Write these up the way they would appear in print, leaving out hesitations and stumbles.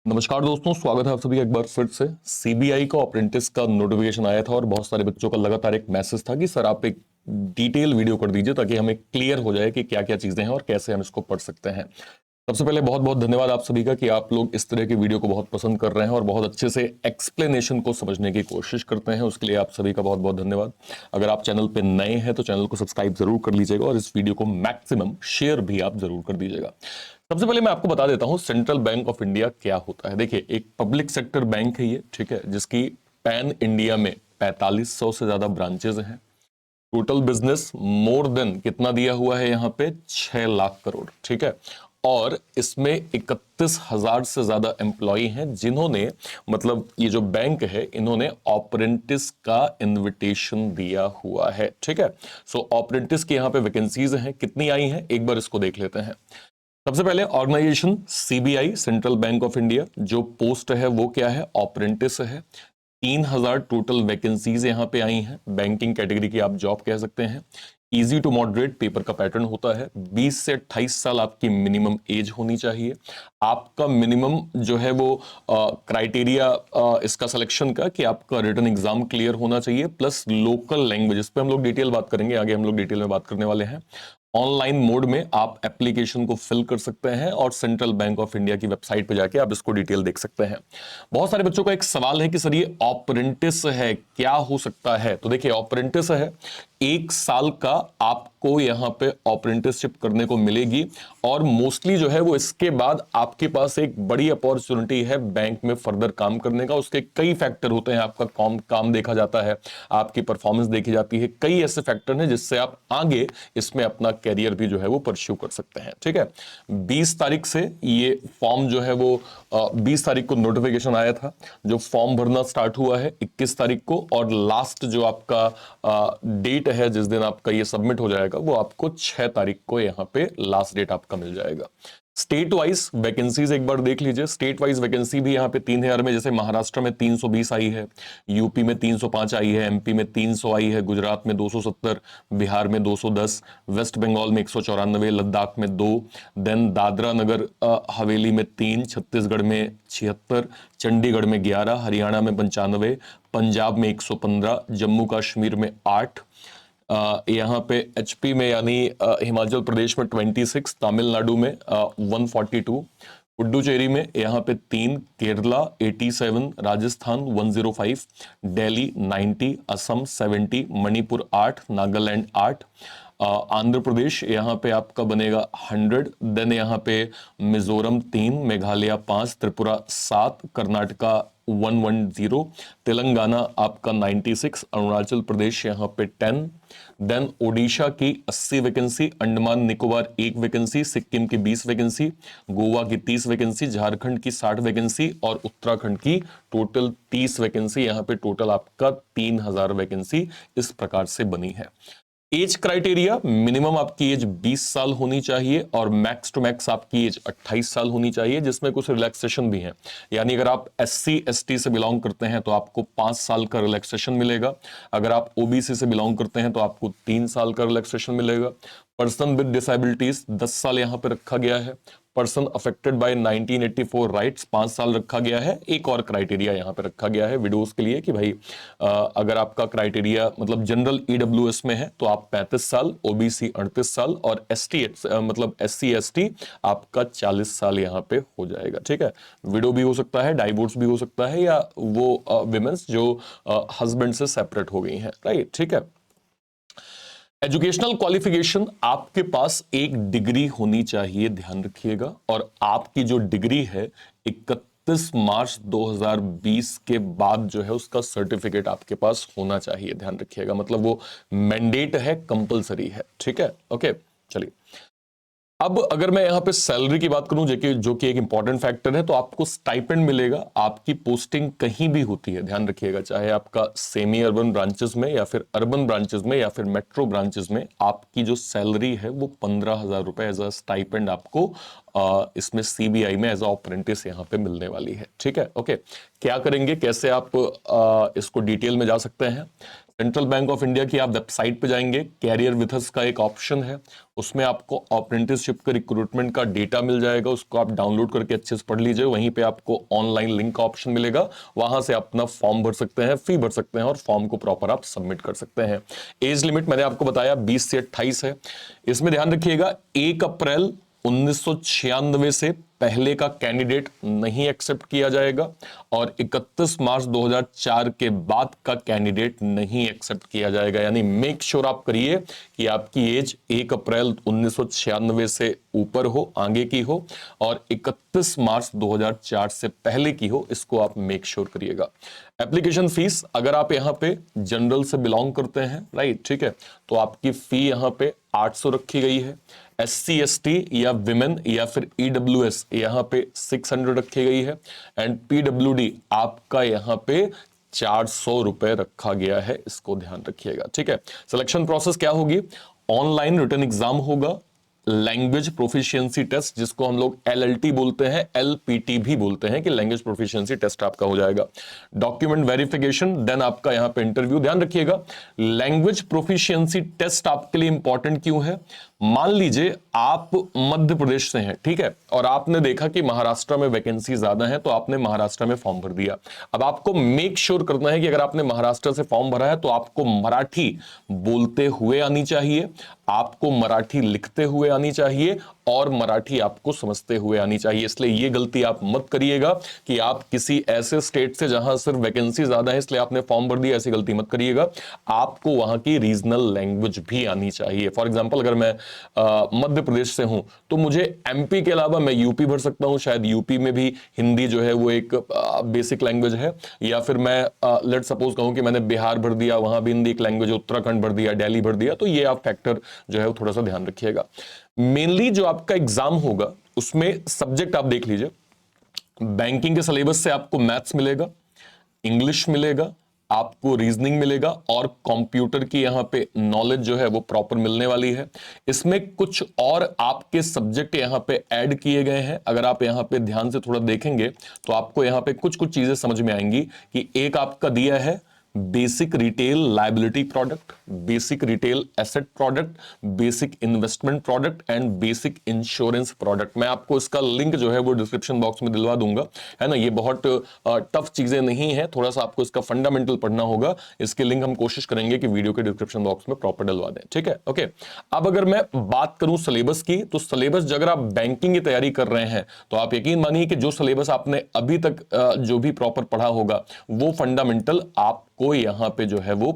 नमस्कार दोस्तों, स्वागत है आप सभी का एक बार फिर से। सीबीआई का अप्रेंटिस का नोटिफिकेशन आया था और बहुत सारे बच्चों का लगातार एक मैसेज था कि सर आप एक डिटेल वीडियो कर दीजिए ताकि हमें क्लियर हो जाए कि क्या क्या चीजें हैं और कैसे हम इसको पढ़ सकते हैं। सबसे पहले बहुत बहुत धन्यवाद आप सभी का कि आप लोग इस तरह की वीडियो को बहुत पसंद कर रहे हैं और बहुत अच्छे से एक्सप्लेनेशन को समझने की कोशिश करते हैं। उसके लिए आप सभी का बहुत बहुत धन्यवाद। अगर आप चैनल पे नए हैं तो चैनल को सब्सक्राइब जरूर कर लीजिएगा और इस वीडियो को मैक्सिमम शेयर भी आप जरूर कर दीजिएगा। सबसे पहले मैं आपको बता देता हूं सेंट्रल बैंक ऑफ इंडिया क्या होता है। देखिए, एक पब्लिक सेक्टर बैंक है ये, ठीक है, जिसकी पैन इंडिया में 4500 से ज्यादा ब्रांचेस हैं। टोटल बिजनेस मोर देन कितना दिया हुआ है यहाँ पे, 6 लाख करोड़, ठीक है। और इसमें 31,000 से ज्यादा एम्प्लॉय हैं जिन्होंने, मतलब ये जो बैंक है, इन्होंने अप्रेंटिस का इनविटेशन दिया हुआ है, ठीक है। सो अप्रेंटिस की यहाँ पे वैकेंसीज हैं, कितनी आई हैं एक बार इसको देख लेते हैं। सबसे पहले organisation CBI, central bank of India, जो पोस्ट है वो क्या है, अप्रेंटिस है। 3,000 टोटल वैकेंसीज यहां पे आई हैं। बैंकिंग कैटेगरी की आप जॉब कह सकते हैं। इजी टू मॉडरेट पेपर का पैटर्न होता है। 20 से 28 साल आपकी मिनिमम एज होनी चाहिए। आपका मिनिमम जो है वो क्राइटेरिया इसका सिलेक्शन का कि आपका रिटन एग्जाम क्लियर होना चाहिए, प्लस लोकल लैंग्वेज, इस पे हम लोग डिटेल बात करेंगे, आगे हम लोग डिटेल में बात करने वाले हैं। ऑनलाइन मोड में आप एप्लीकेशन को फिल कर सकते हैं और सेंट्रल बैंक ऑफ इंडिया की वेबसाइट पे जाके आप इसको डिटेल देख सकते हैं। बहुत सारे बच्चों का एक सवाल है कि सर ये अप्रेंटिस है, क्या हो सकता है। तो देखिए, अप्रेंटिस है, 1 साल का आपको यहां पे अप्रेंटिसशिप करने को मिलेगी और मोस्टली जो है वो इसके बाद आपके पास एक बड़ी अपॉर्चुनिटी है बैंक में फर्दर काम करने का। उसके कई फैक्टर होते हैं, आपका काम देखा जाता है, आपकी परफॉर्मेंस देखी जाती है, कई ऐसे फैक्टर हैं जिससे आप आगे इसमें अपना कैरियर भी जो है वो परस्यू कर सकते हैं, ठीक है। 20 तारीख से ये फॉर्म जो है वो 20 तारीख को नोटिफिकेशन आया था, जो फॉर्म भरना स्टार्ट हुआ है 21 तारीख को, और लास्ट जो आपका डेट है जिस दिन आपका ये सबमिट हो जाएगा वो आपको 6 तारीख को यहाँ पे लास्ट डेट आपका मिल जाएगा। स्टेट वाइज वैकेंसीज एक बार देख लीजिए। स्टेट वाइज वैकेंसी भी यहाँ पे 3,000 में, जैसे महाराष्ट्र में 320 आई है, यूपी में 305 आई है, एमपी में 300 आई है, गुजरात में 270, बिहार में 210, वेस्ट बंगाल में 194, लद्दाख में 2, देन दादरा नगर हवेली में 3, छत्तीसगढ़ में 76, चंडीगढ़ में 11, हरियाणा में 95, पंजाब में 115, जम्मू कश्मीर में 8, यहाँ पे एचपी में यानी हिमाचल प्रदेश में 26, तमिलनाडु में 142, पुडुचेरी में यहाँ पे 3, केरला 87, राजस्थान 105, दिल्ली 90, असम 70, मणिपुर 8, नागालैंड 8, आंध्र प्रदेश यहाँ पे आपका बनेगा 100, देन यहाँ पे मिजोरम 3, मेघालय 5, त्रिपुरा 7, कर्नाटका 110, तेलंगाना आपका 96, अरुणाचल प्रदेश यहाँ पे 10, देन ओडिशा की 80 वैकेंसी, अंडमान निकोबार 1 वैकेंसी, सिक्किम की 20 वैकेंसी, गोवा की 30 वैकेंसी, झारखंड की 60 वैकेंसी और उत्तराखंड की टोटल 30 वैकेंसी। यहाँ पे टोटल आपका 3,000 वैकेंसी इस प्रकार से बनी है। एज क्राइटेरिया, मिनिमम आपकी एज 20 साल होनी चाहिए और मैक्स टू मैक्स आपकी एज 28 साल होनी चाहिए, जिसमें कुछ रिलैक्सेशन भी है। यानी अगर आप SC ST से बिलोंग करते हैं तो आपको 5 साल का रिलैक्सेशन मिलेगा। अगर आप OBC से बिलोंग करते हैं तो आपको 3 साल का रिलैक्सेशन मिलेगा। पर्सन विद डिसेबिलिटीज 10 साल यहां पर रखा गया है। पर्सन अफेक्टेड बाय 1984 राइट्स 5 साल रखा गया है। एक और क्राइटेरिया यहां पे रखा गया है विडोज के लिए कि भाई अगर आपका क्राइटेरिया मतलब जनरल EWS में है तो आप 35 साल, OBC 38 साल और ST मतलब SC ST आपका 40 साल यहां पे हो जाएगा, ठीक है। विडो भी हो सकता है, डाइवोर्स भी हो सकता है, या वो विमेंस जो हस्बैंड से सेपरेट हो गई हैं, राइट, ठीक है। एजुकेशनल क्वालिफिकेशन, आपके पास एक डिग्री होनी चाहिए, ध्यान रखिएगा, और आपकी जो डिग्री है 31 मार्च 2020 के बाद जो है उसका सर्टिफिकेट आपके पास होना चाहिए, ध्यान रखिएगा। मतलब वो मैंडेट है, कंपलसरी है, ठीक है, ओके। चलिए, अब अगर मैं यहां पे सैलरी की बात करूं जो कि एक इंपॉर्टेंट फैक्टर है, तो आपको स्टाइपेंड मिलेगा। आपकी पोस्टिंग कहीं भी होती है, ध्यान रखिएगा, चाहे आपका सेमी अर्बन ब्रांचेस में या फिर अर्बन ब्रांचेस में या फिर मेट्रो ब्रांचेस में, आपकी जो सैलरी है वो 15,000 रुपए एज अ स्टाइपेंड आपको इसमें सीबीआई में एज अ अप्रेंटिस यहां पे मिलने वाली है, ठीक है, ओके। क्या करेंगे, कैसे आप इसको डिटेल में जा सकते हैं। सेंट्रल बैंक ऑफ इंडिया की आप वेबसाइट पे जाएंगे, कैरियर विथ अस का एक ऑप्शन है, उसमें आपको अप्रेंटिसशिप का रिक्रूटमेंट का डेटा मिल जाएगा, उसको आप डाउनलोड करके अच्छे से पढ़ लीजिए। वहीं पे आपको ऑनलाइन लिंक का ऑप्शन मिलेगा, वहां से अपना फॉर्म भर सकते हैं, फी भर सकते हैं और फॉर्म को प्रॉपर आप सबमिट कर सकते हैं। एज लिमिट मैंने आपको बताया 20 से 28 है। इसमें ध्यान रखिएगा 1 अप्रैल 1996 से पहले का कैंडिडेट नहीं एक्सेप्ट किया जाएगा और 31 मार्च 2004 के बाद का कैंडिडेट नहीं एक्सेप्ट किया जाएगा। यानी मेक श्योर आप करिए कि आपकी एज 1 अप्रैल 1996 से ऊपर हो, आगे की हो, और 31 मार्च 2004 से पहले की हो, इसको आप मेक श्योर करिएगा। एप्लीकेशन फीस, अगर आप यहां पे जनरल से बिलोंग करते हैं, राइट, ठीक है, तो आपकी फी यहां पे 800 रखी गई है। SC ST या विमेन या फिर EWS यहां पे 600 रखी गई है एंड PWD आपका यहां पे 400 रुपए रखा गया है, इसको ध्यान रखिएगा, ठीक है। सिलेक्शन प्रोसेस क्या होगी? ऑनलाइन रिटन एग्जाम होगा, लैंग्वेज प्रोफिशिएंसी टेस्ट जिसको हम लोग LLT बोलते हैं, LPT भी बोलते हैं, कि लैंग्वेज प्रोफिशिएंसी टेस्ट आपका हो जाएगा। डॉक्यूमेंट वेरिफिकेशन, देन आपका यहां पे इंटरव्यू। ध्यान रखिएगा लैंग्वेज प्रोफिशिएंसी टेस्ट आपके लिए इंपॉर्टेंट क्यों है? मान लीजिए आप मध्य प्रदेश से हैं, ठीक है, और आपने देखा कि महाराष्ट्र में वैकेंसी ज्यादा है, तो आपने महाराष्ट्र में फॉर्म भर दिया। अब आपको मेक श्योर करना है कि अगर आपने महाराष्ट्र से फॉर्म भरा है तो आपको मराठी बोलते हुए आनी चाहिए, आपको मराठी लिखते हुए आनी चाहिए और मराठी आपको समझते हुए आनी चाहिए। इसलिए ये गलती आप मत करिएगा कि आप किसी ऐसे स्टेट से जहां सिर्फ वैकेंसी ज्यादा है इसलिए आपने फॉर्म भर दिया, ऐसी गलती मत करिएगा। आपको वहां की रीजनल लैंग्वेज भी आनी चाहिए। फॉर एग्जांपल अगर मैं मध्य प्रदेश से हूं तो मुझे MP के अलावा मैं UP भर सकता हूं, शायद UP में भी हिंदी जो है वो एक बेसिक लैंग्वेज है, या फिर मैं लेट सपोज कहूं कि मैंने बिहार भर दिया, वहां भी हिंदी एक लैंग्वेज है, उत्तराखंड भर दिया, दिल्ली भर दिया, तो ये आप फैक्टर जो है वो थोड़ा सा ध्यान रखिएगा। मेनली जो आपका एग्जाम होगा उसमें सब्जेक्ट आप देख लीजिए, बैंकिंग के सिलेबस से आपको मैथ्स मिलेगा, इंग्लिश मिलेगा, आपको रीजनिंग मिलेगा और कंप्यूटर की यहां पे नॉलेज जो है वो प्रॉपर मिलने वाली है। इसमें कुछ और आपके सब्जेक्ट यहां पे ऐड किए गए हैं, अगर आप यहां पे ध्यान से थोड़ा देखेंगे तो आपको यहां पे कुछ कुछ चीजें समझ में आएंगी कि एक आपका दिया है basic retail liability product, basic retail asset product, basic investment product and basic insurance product. मैं आपको इसका लिंक जो है वो डिस्क्रिप्शन बॉक्स में दिलवा दूंगा, है ना। ये बहुत टफ चीजें नहीं है, थोड़ा सा आपको इसका फंडामेंटल पढ़ना होगा। इसके लिंक हम कोशिश करेंगे कि वीडियो के डिस्क्रिप्शन बॉक्स में प्रॉपर डलवा दें, ठीक है, ओके। अब अगर मैं बात करूं सिलेबस की, तो सिलेबस अगर आप बैंकिंग की तैयारी कर रहे हैं तो आप यकीन मानिए कि जो सिलेबस आपने अभी तक जो भी प्रॉपर पढ़ा होगा वो फंडामेंटल आप को यहां पे जो है वो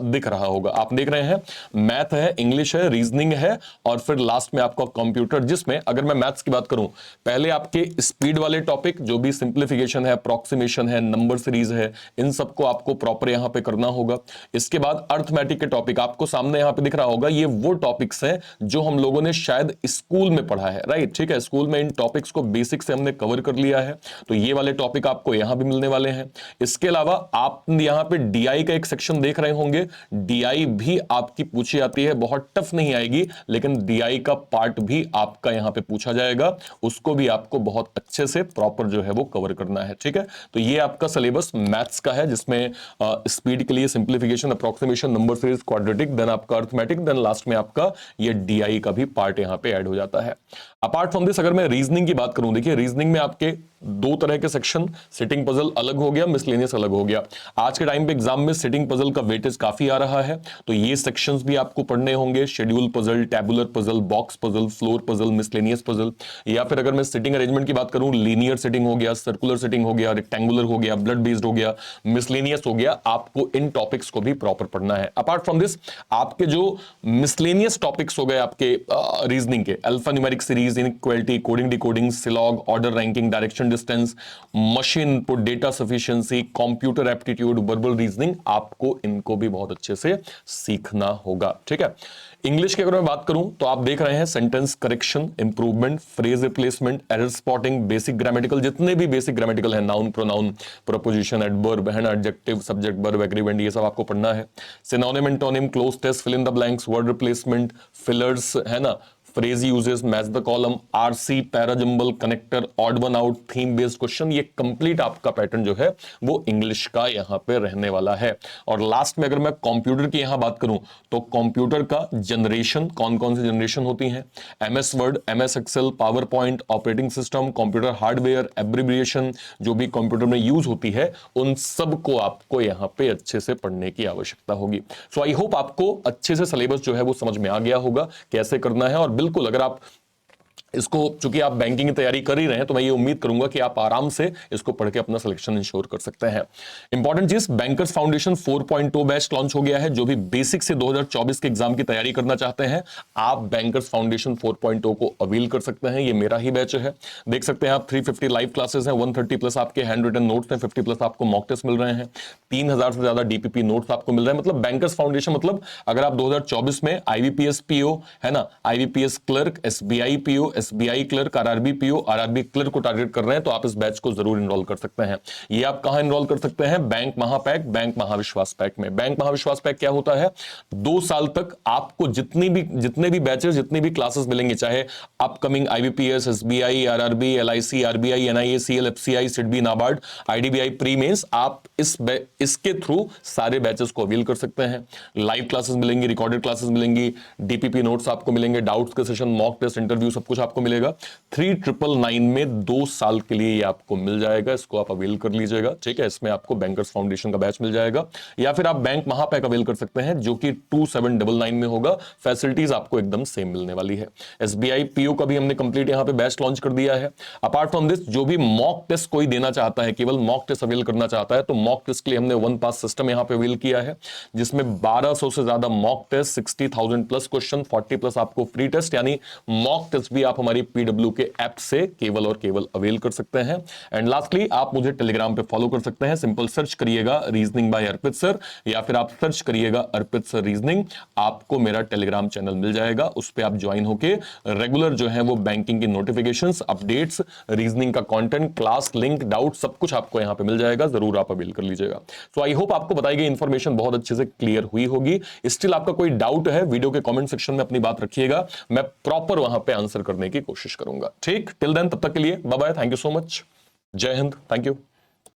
दिख रहा होगा। आप देख रहे हैं मैथ है, इंग्लिश है, रीजनिंग है और फिर लास्ट में आपका कंप्यूटर, जिसमें अगर मैं मैथ्स की बात करूं, पहले आपके स्पीड वाले टॉपिक जो भी सिंप्लीफिकेशन है, अप्रोक्सीमेशन है, नंबर सीरीज है, इन सबको आपको प्रॉपर यहां पे करना होगा। इसके बाद अर्थमेटिक के टॉपिक आपको सामने यहां पे दिख रहा होगा, ये वो टॉपिक्स हैं जो हम लोगों ने शायद स्कूल में पढ़ा है, राइट, ठीक है। स्कूल में इन टॉपिक्स को बेसिक से हमने कवर कर लिया है, तो ये वाले टॉपिक आपको यहां भी मिलने वाले हैं। इसके अलावा आप यहां पे DI का एक सेक्शन देख रहे होंगे, DI भी आपकी पूछी जाती है, बहुत टफ नहीं आएगी, लेकिन DI का पार्ट भी आपका यहां पे पूछा जाएगा, उसको भी आपको बहुत अच्छे से प्रॉपर जो है वो कवर करना है, ठीक है। तो ये आपका सिलेबस मैथ्स का है, जिसमें स्पीड के लिए simplification, approximation, number series, quadratic, then आपका अर्थमेटिक, देन लास्ट में आपका ये DI का भी पार्ट यहां पे ऐड हो जाता है। अपार्ट फ्रॉम दिस अगर मैं रीजनिंग की बात करूं, देखिए रीजनिंग में आपके दो तरह के सेक्शन, सिटिंग पजल अलग हो गया, मिसलेनियस अलग हो गया। आज के टाइम पे एग्जाम में सिटिंग पजल का वेटेज काफी आ रहा है, तो ये सेक्शंस भी आपको पढ़ने होंगे, schedule puzzle, tabular puzzle, box puzzle, floor puzzle, miscellaneous puzzle. या फिर अगर मैं सिटिंग अरेंजमेंट की बात करूं, लीनियर सिटिंग हो गया, सर्कुलर सिटिंग हो गया, रेक्टेंगुलर हो गया, ब्लड बेस्ड हो गया, मिसलेनियस हो गया, आपको इन टॉपिक्स को भी प्रॉपर पढ़ना है। अपार्ट फ्रॉम दिस आपके जो मिसलेनियस टॉपिक्स हो गए आपके रीजनिंग के, alpha numeric series, inequality, coding decoding, syllogism, order ranking, direction distance, machine input, data sufficiency, computer aptitude, verbal reasoning, आपको इनको भी बहुत अच्छे से सीखना होगा, ठीक है। इंग्लिश की अगर मैं बात करूं तो आप देख रहे हैं sentence correction, improvement, phrase replacement, error spotting, basic grammatical, जितने भी बेसिक ग्रामेटिकल है, नाउन, प्रोनाउन, प्रोपोजिशन, एडवर्ब, है ना, एडजेक्टिव, सब्जेक्ट, वर्ब, एग्रीमेंट, ये सब आपको पढ़ना है। Synonym, antonym, cloze test, fill in the blanks, word replacement, fillers, है ना, phrase uses, match the column, RC, parajumble, connector, odd one out, theme based question, ये कंप्लीट आपका पैटर्न जो है वो इंग्लिश का यहां पे रहने वाला है। और लास्ट में अगर मैं कंप्यूटर की यहां बात करूं तो कंप्यूटर का जनरेशन, कौन कौन सी जनरेशन होती है, MS Word, MS Excel, power point, operating system, computer hardware, abbreviation जो भी कंप्यूटर में यूज होती है, उन सब को आपको यहां पे अच्छे से पढ़ने की आवश्यकता होगी। सो आई होप आपको अच्छे से सिलेबस जो है वो समझ में आ गया होगा कैसे करना है। और बिल्कुल अगर आप इसको, चूंकि आप बैंकिंग की तैयारी कर ही रहे हैं, तो मैं ये उम्मीद करूंगा कि आप आराम से इसको पढ़ के अपना सिलेक्शन इंश्योर कर सकते हैं। इंपॉर्टेंट चीज, बैंकर्स फाउंडेशन 4.0 बैच लॉन्च हो गया है। जो भी बेसिक से 2024 के एग्जाम की तैयारी करना चाहते हैं, आप बैंकर्स फाउंडेशन 4.0 को अवील कर सकते हैं। ये मेरा ही बैच है। देख सकते हैं आप 350 लाइव क्लासेस हैं, 130 प्लस आपके हैंड रिटन नोट्स हैं, 50 प्लस आपको मॉक टेस्ट मिल रहे हैं, 3000 से ज्यादा डीपीपी नोट्स आपको मिल रहे हैं। मतलब बैंकर्स फाउंडेशन मतलब अगर आप 2024 में IBPS पीओ है ना, IBPS clerk, SBI PO, SBI clerk, RRB PO, RRB clerk को टारगेट कर रहे हैं, तो आप इस बैच को जरूर एनरोल कर सकते हैं। ये आप कहां एनरोल कर सकते हैं? बैंक महापैक, बैंक महाविश्वास पैक में। बैंक महाविश्वास पैक क्या होता है? 2 साल तक आपको जितने भी बैचेस, जितनी भी क्लासेस मिलेंगे, चाहे upcoming IBPS, SBI, RRB, LIC, RBI, NIA, CL, FCI, SIDBI, NABARD, IDBI pre mains, आप इसके थ्रू सारे बैचेस को अवील कर सकते हैं। लाइव क्लासेस मिलेंगी, रिकॉर्डेड क्लासेस मिलेंगी, डीपीपी नोट्स आपको मिलेंगे, डाउट्स के सेशन, मॉक टेस्ट, इंटरव्यू, सब कुछ आपको मिलेगा। 3999 में 2 साल के लिए ये आपको मिल जाएगा। इसको आप अवेल कर लीजिएगा, ठीक है। इसमें आपको बैंकर्स फाउंडेशन का बैच मिल जाएगा, या फिर आप बैंक महापैक अवेल कर सकते हैं जो कि 2799 में होगा। फैसिलिटीज आपको एकदम सेम मिलने वाली है। SBI पीओ का भी हमने कंप्लीट यहां पे बैच लॉन्च कर दिया है। अपार्ट फ्रॉम दिस, जो भी मॉक टेस्ट कोई देना चाहता है, केवल मॉक टेस्ट अवेल करना चाहता है, तो मॉक टेस्ट के लिए हमने वन पास सिस्टम यहां पे अवेल किया है, जिसमें 1200 से ज्यादा mock test, 60,000 plus question, 40 plus आपको फ्री टेस्ट, यानी मॉक टेस्ट भी आप हमारी PW के ऐप से केवल और केवल अवेल कर सकते हैं। एंड लास्टली, आप मुझे टेलीग्राम पे फॉलो कर सकते हैं। सिंपल सर्च करिएगा रीजनिंग बाय अर्पित सर, या फिर आप सर्च करिएगा अर्पित सर रीजनिंग, आपको मेरा टेलीग्राम चैनल मिल जाएगा। उस पे आप ज्वाइन होके रेगुलर जो है वो बैंकिंग की नोटिफिकेशंस, अपडेट्स, रीजनिंग का कंटेंट, क्लास लिंक, डाउट, सब कुछ आपको यहां पे मिल जाएगा। जरूर आप अवेल कर लीजिएगा। सो आई होप आपको बताई गई इंफॉर्मेशन बहुत अच्छे से क्लियर हुई होगी। स्टिल आपका कोई डाउट है, वीडियो के कमेंट सेक्शन में अपनी बात रखिएगा, मैं प्रॉपर वहां पे आंसर करने की कोशिश करूंगा। ठीक, टिल देन, तब तक के लिए bye bye, thank you so much, जय हिंद, थैंक यू।